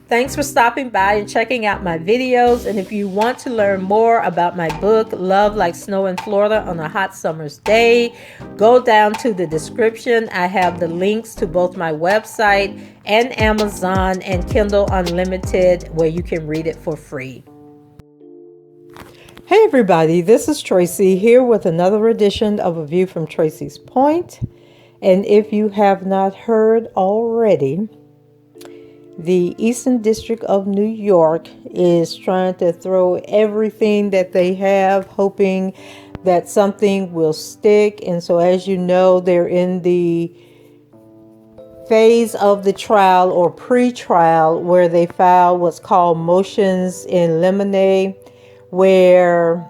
Thanks for stopping by and checking out my videos. And if you want to learn more about my book, Love Like Snow in Florida on a Hot Summer's Day, go down to the description. I have the links to both my website and Amazon and Kindle Unlimited, where you can read it for free. Hey everybody, this is Tracy here with another edition of A View from Tracy's Point. And if you have not heard already, the Eastern District of New York is trying to throw everything that they have, hoping that something will stick. And so, as you know, they're in the phase of the trial or pre-trial where they file what's called motions in limine, where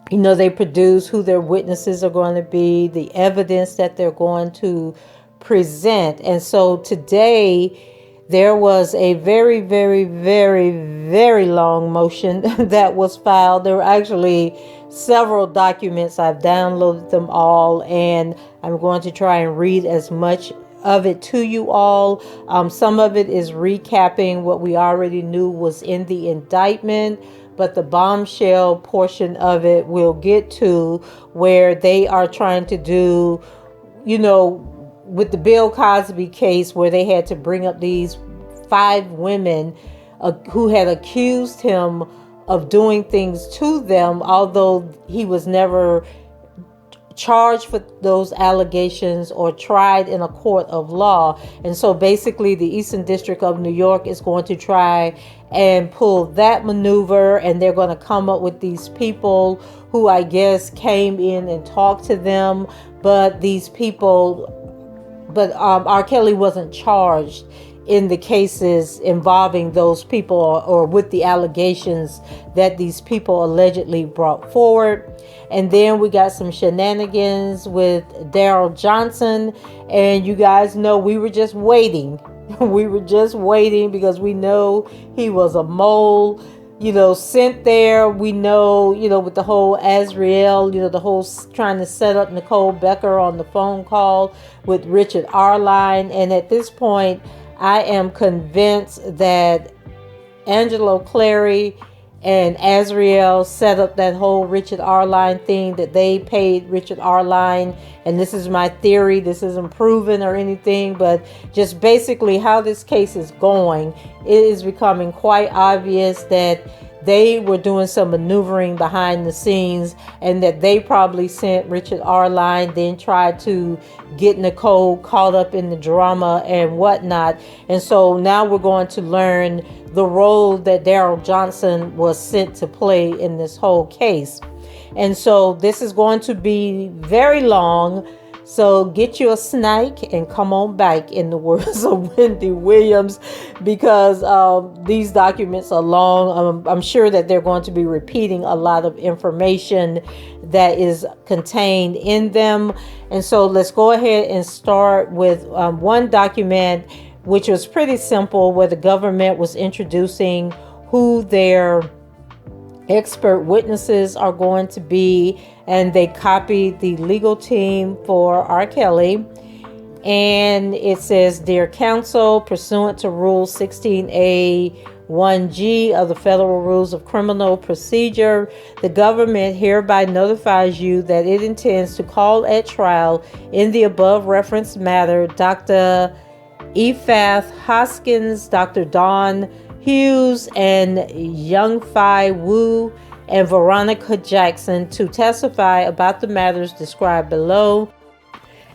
they produce who their witnesses are going to be, the evidence that they're going to present. And so today there was a very, very, very, very long motion that was filed. There were actually several documents. I've downloaded them all, and I'm going to try and read as much of it to you all. Some of it is recapping what we already knew was in the indictment, but the bombshell portion of it we'll get to, where they are trying to do, with the Bill Cosby case, where they had to bring up these 5 women who had accused him of doing things to them, although he was never charged for those allegations or tried in a court of law. And so basically the Eastern District of New York is going to try and pull that maneuver, and they're going to come up with these people who I guess came in and talked to them, but R. Kelly wasn't charged in the cases involving those people or with the allegations that these people allegedly brought forward. And then we got some shenanigans with Daryl Johnson, and you guys know we were just waiting. We were just waiting because we know he was a mole, sent there. We know, with the whole Ariel, the whole trying to set up Nicole Becker on the phone call with Richard Arline. And at this point, I am convinced that Angelo Clary and Ariel set up that whole Richard Arline thing, that they paid Richard Arline. And this is my theory. This isn't proven or anything, but just basically how this case is going, it is becoming quite obvious that they were doing some maneuvering behind the scenes, and that they probably sent Richard Arline, then tried to get Nicole caught up in the drama and whatnot. And so now we're going to learn the role that Daryl Johnson was sent to play in this whole case. And so this is going to be very long. So get you a snack and come on back, in the words of Wendy Williams, because these documents are long. I'm sure that they're going to be repeating a lot of information that is contained in them. And so let's go ahead and start with one document, which was pretty simple, where the government was introducing who their expert witnesses are going to be, and they copied the legal team for R. Kelly. And it says, "Dear counsel, pursuant to Rule 16A(1)G of the Federal Rules of Criminal Procedure, the government hereby notifies you that it intends to call at trial in the above referenced matter Dr. Efath Hoskins, Dr. Dawn Hughes, and Young Fai Wu, and Veronica Jackson to testify about the matters described below.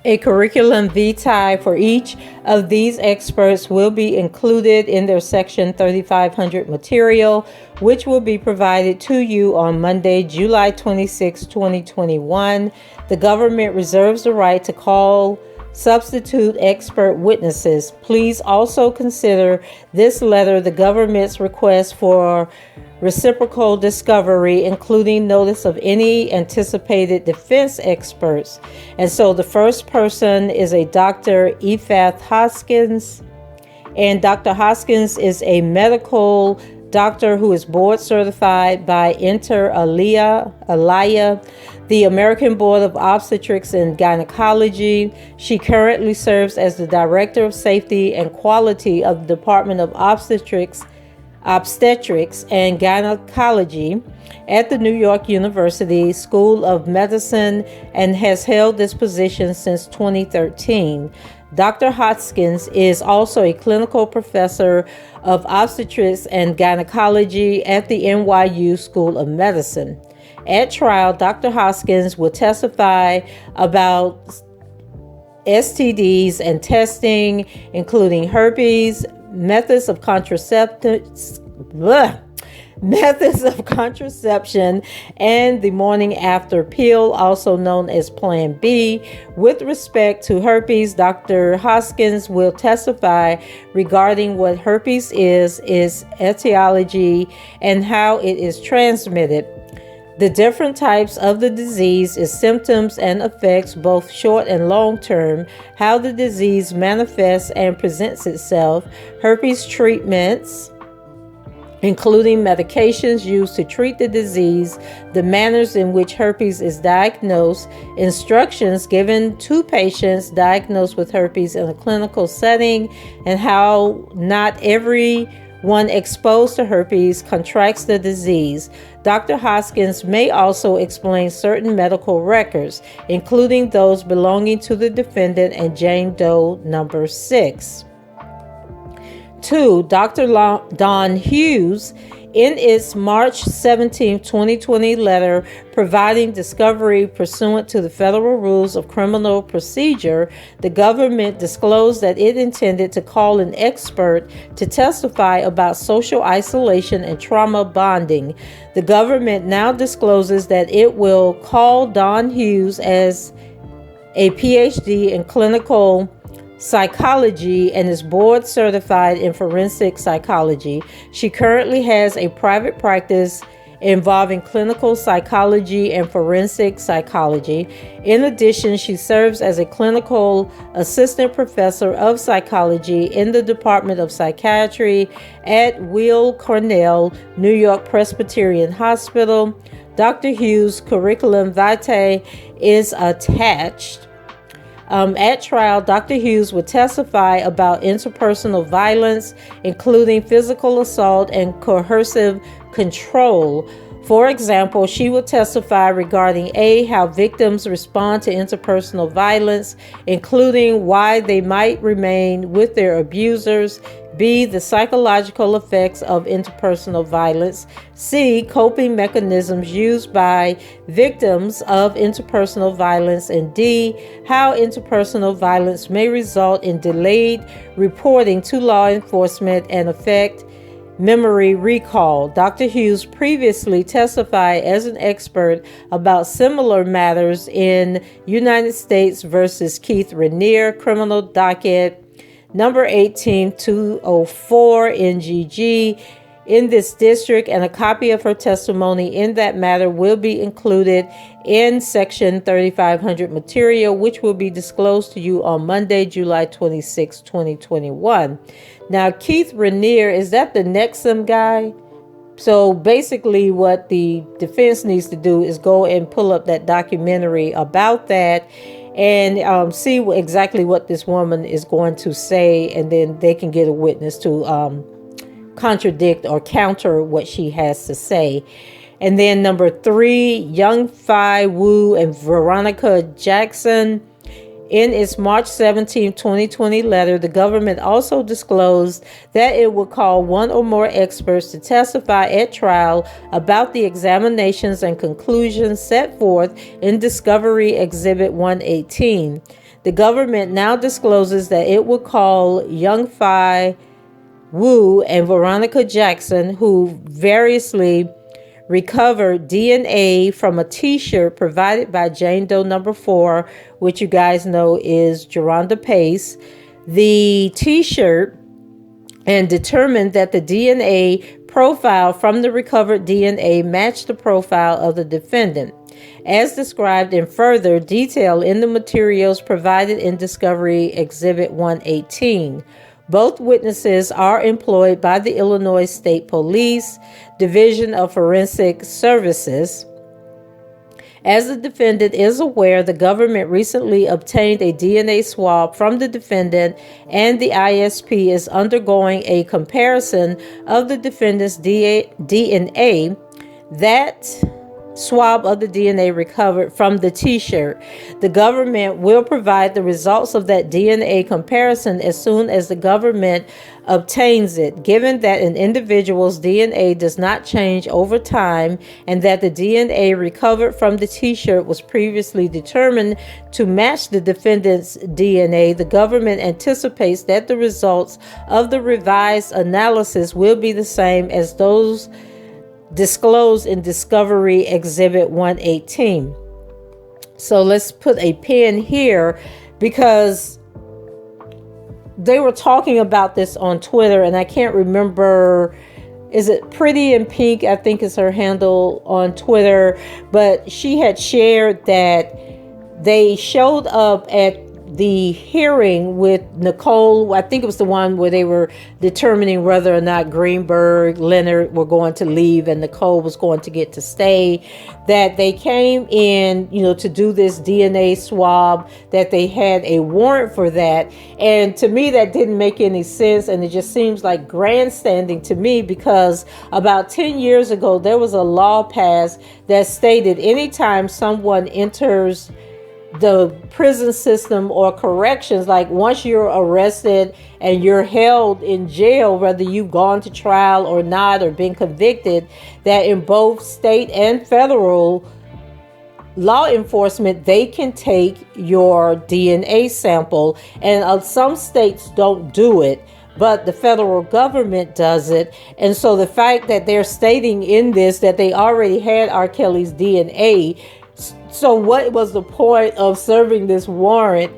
A curriculum vitae for each of these experts will be included in their Section 3500 material, which will be provided to you on Monday, July 26, 2021. The government reserves the right to call substitute expert witnesses. Please also consider this letter the government's request for reciprocal discovery, including notice of any anticipated defense experts." And so the first person is a Dr. Efath Hoskins, and Dr. Hoskins is a medical doctor who is board certified by Inter Alia, the American Board of Obstetrics and Gynecology. She currently serves as the Director of Safety and Quality of the Department of Obstetrics and Gynecology at the New York University School of Medicine and has held this position since 2013. Dr. Hoskins is also a clinical professor of obstetrics and gynecology at the NYU School of Medicine. At trial, Dr. Hoskins will testify about STDs and testing, including herpes, methods of contraception, and the morning after pill, also known as Plan B. With respect to herpes, Dr. Hoskins will testify regarding what herpes is, its etiology, and how it is transmitted, the different types of the disease, its symptoms and effects, both short and long term, how the disease manifests and presents itself, herpes treatments, including medications used to treat the disease, the manners in which herpes is diagnosed, instructions given to patients diagnosed with herpes in a clinical setting, and how not everyone exposed to herpes contracts the disease. Dr. Hoskins may also explain certain medical records, including those belonging to the defendant and Jane Doe number 6. 2. Dr. Dawn Hughes, in its March 17, 2020 letter providing discovery pursuant to the Federal Rules of Criminal Procedure, the government disclosed that it intended to call an expert to testify about social isolation and trauma bonding. The government now discloses that it will call Dawn Hughes as a PhD in clinical psychology and is board certified in forensic psychology. She currently has a private practice involving clinical psychology and forensic psychology. In addition, she serves as a clinical assistant professor of psychology in the Department of Psychiatry at Weill Cornell, New York Presbyterian Hospital. Dr. Hughes' curriculum vitae is attached. At trial, Dr. Hughes will testify about interpersonal violence, including physical assault and coercive control. For example, she will testify regarding A, how victims respond to interpersonal violence, including why they might remain with their abusers, B, the psychological effects of interpersonal violence, C, coping mechanisms used by victims of interpersonal violence, and D, how interpersonal violence may result in delayed reporting to law enforcement and affect memory recall. Dr. Hughes previously testified as an expert about similar matters in United States versus Keith Raniere, criminal docket number 18204 NGG in this district, and a copy of her testimony in that matter will be included in Section 3500 material, which will be disclosed to you on Monday, July 26, 2021. Now, Keith Raniere, is that the Nexum guy? So basically what the defense needs to do is go and pull up that documentary about that and see exactly what this woman is going to say, and then they can get a witness to contradict or counter what she has to say. And then number 3, Young Fai Wu and Veronica Jackson. In its March 17, 2020 letter, the government also disclosed that it would call one or more experts to testify at trial about the examinations and conclusions set forth in Discovery Exhibit 118. The government now discloses that it would call Young Fai Wu and Veronica Jackson, who variously recovered DNA from a t-shirt provided by Jane Doe number 4, which you guys know is Geronda Pace, the t-shirt, and determined that the DNA profile from the recovered DNA matched the profile of the defendant, as described in further detail in the materials provided in Discovery Exhibit 118. Both witnesses are employed by the Illinois State Police Division of Forensic Services. As the defendant is aware, the government recently obtained a DNA swab from the defendant, and the ISP is undergoing a comparison of the defendant's DNA. That swab of the DNA recovered from the t-shirt. The government will provide the results of that DNA comparison as soon as the government obtains it. Given that an individual's DNA does not change over time and that the DNA recovered from the t-shirt was previously determined to match the defendant's DNA, the government anticipates that the results of the revised analysis will be the same as those disclosed in Discovery Exhibit 118. So let's put a pin here, because they were talking about this on Twitter, and I can't remember, is it Pretty in Pink? I think is her handle on Twitter, but she had shared that they showed up at the hearing with Nicole. I think it was the one where they were determining whether or not Greenberg, Leonard were going to leave and Nicole was going to get to stay. That they came in, to do this DNA swab, that they had a warrant for that. And to me, that didn't make any sense. And it just seems like grandstanding to me, because about 10 years ago, there was a law passed that stated anytime someone enters the prison system or corrections, like once you're arrested and you're held in jail, whether you've gone to trial or not or been convicted, that in both state and federal law enforcement, they can take your DNA sample. And some states don't do it, but the federal government does it. And so the fact that they're stating in this that they already had R. Kelly's DNA, so what was the point of serving this warrant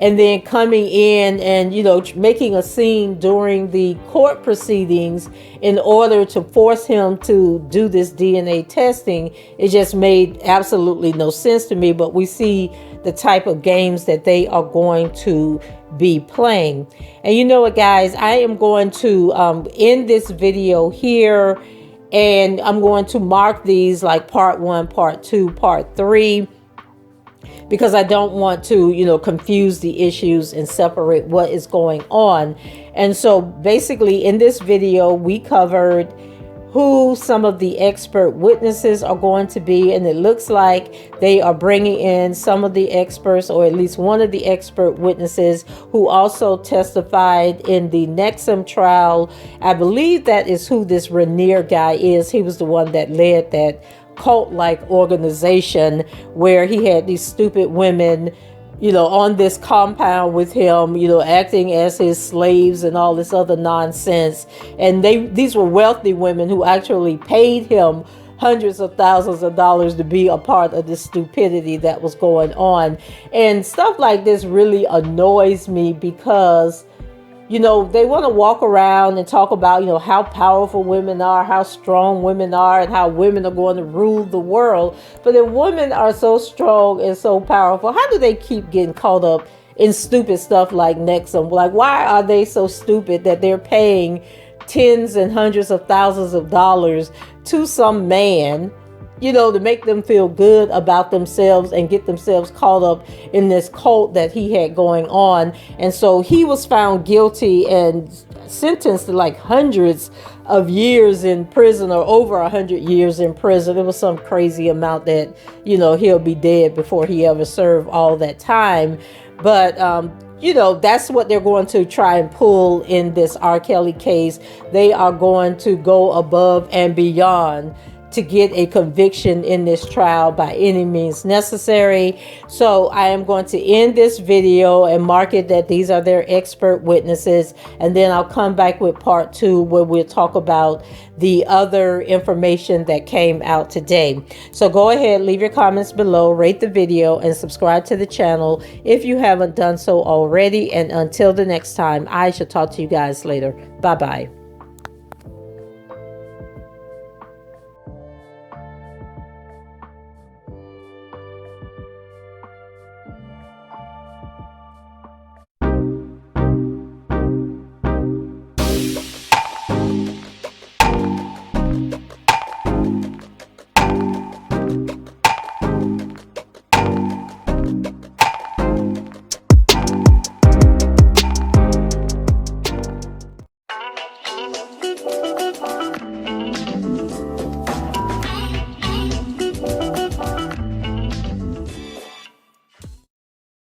and then coming in and, making a scene during the court proceedings in order to force him to do this DNA testing? It just made absolutely no sense to me, but we see the type of games that they are going to be playing. And you know what, guys, I am going to end this video here. And I'm going to mark these like part 1, part 2, part 3, because I don't want to, confuse the issues and separate what is going on. And so basically in this video, we covered who some of the expert witnesses are going to be. And it looks like they are bringing in some of the experts, or at least one of the expert witnesses who also testified in the Nexum trial. I believe that is who this Rainier guy is. He was the one that led that cult-like organization where he had these stupid women, on this compound with him, acting as his slaves and all this other nonsense. And these were wealthy women who actually paid him hundreds of thousands of dollars to be a part of this stupidity that was going on. And stuff like this really annoys me, because they want to walk around and talk about, how powerful women are, how strong women are, and how women are going to rule the world. But if women are so strong and so powerful, how do they keep getting caught up in stupid stuff like Nexum? Like, why are they so stupid that they're paying tens and hundreds of thousands of dollars to some man, to make them feel good about themselves and get themselves caught up in this cult that he had going on? And so he was found guilty and sentenced to like hundreds of years in prison, or over 100 years in prison. It was some crazy amount that, he'll be dead before he ever served all that time. But, that's what they're going to try and pull in this R. Kelly case. They are going to go above and beyond to get a conviction in this trial by any means necessary. So I am going to end this video and mark it that these are their expert witnesses. And then I'll come back with part 2, where we'll talk about the other information that came out today. So go ahead, leave your comments below, rate the video, and subscribe to the channel if you haven't done so already. And until the next time, I shall talk to you guys later. Bye-bye.